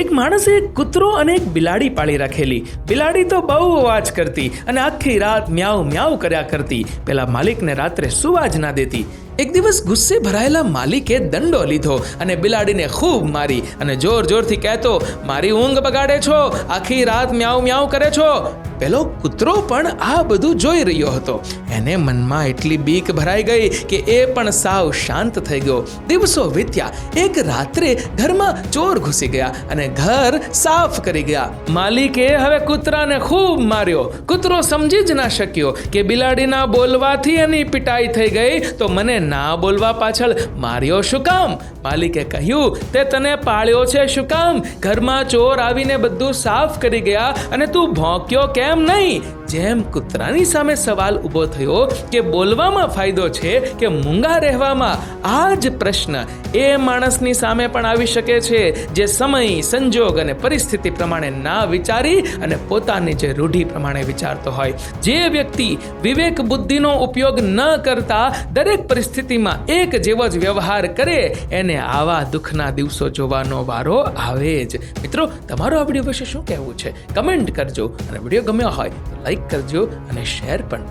એક માણસે એક કૂતરો અને એક બિલાડી પાળી રાખેલી. બિલાડી તો બહુ અવાજ કરતી અને આખી રાત મ્યાઉ મ્યાઉ કર્યા કરતી. પેલા માલિકને રાત્રે સુવા જ ના દેતી. એક દિવસ ગુસ્સે ભરાયેલા માલિકે દંડો લીધો અને બિલાડીને ખૂબ મારી અને જોર જોરથી કહેતો, મારી ઊંઘ બગાડે છો, આખી રાત મ્યાઉ મ્યાઉ કરે છો. પેલો કૂતરો પણ આ બધું જોઈ રહ્યો હતો. એને મનમાં એટલી બીક ભરાઈ ગઈ કે એ પણ સાવ શાંત થઈ ગયો. દિવસો વીત્યા. એક રાત્રે ઘરમાં ચોર ઘૂસી ગયા અને ઘર સાફ કરી ગયા. માલિકે હવે કૂતરાને ખૂબ માર્યો. કૂતરો સમજી જ ના શક્યો કે બિલાડીના બોલવાથી એની પિટાઈ થઈ ગઈ, તો મને ના બોલવા પાછળ માર્યો શું કામ? માલિકે કહ્યું, તે તને પાળ્યો છે શું કામ? ઘરમાં ચોર આવીને બધું સાફ કરી ગયા અને તું ભોંક્યો કેમ નહીં? જેમ કૂતરાની સામે સવાલ ઊભો થયો કે બોલવામાં ફાયદો છે કે મૂંગા રહેવામાં, આ જ પ્રશ્ન એ માણસની સામે પણ આવી શકે છે જે સમય, સંજોગ અને પરિસ્થિતિ પ્રમાણે ના વિચારી અને પોતાની જે રૂઢિ પ્રમાણે વિચારતો હોય. જે વ્યક્તિ વિવેક બુદ્ધિનો ઉપયોગ ન કરતા દરેક પરિસ્થિતિમાં એક જેવો જ વ્યવહાર કરે, એને આવા દુઃખના દિવસો જોવાનો વારો આવે જ. મિત્રો, તમારો આ વિડીયો વિશે શું કહેવું છે? કમેન્ટ કરજો અને વિડીયો ગમ્યો હોય તો લાઈક કરજો અને શેર પણ.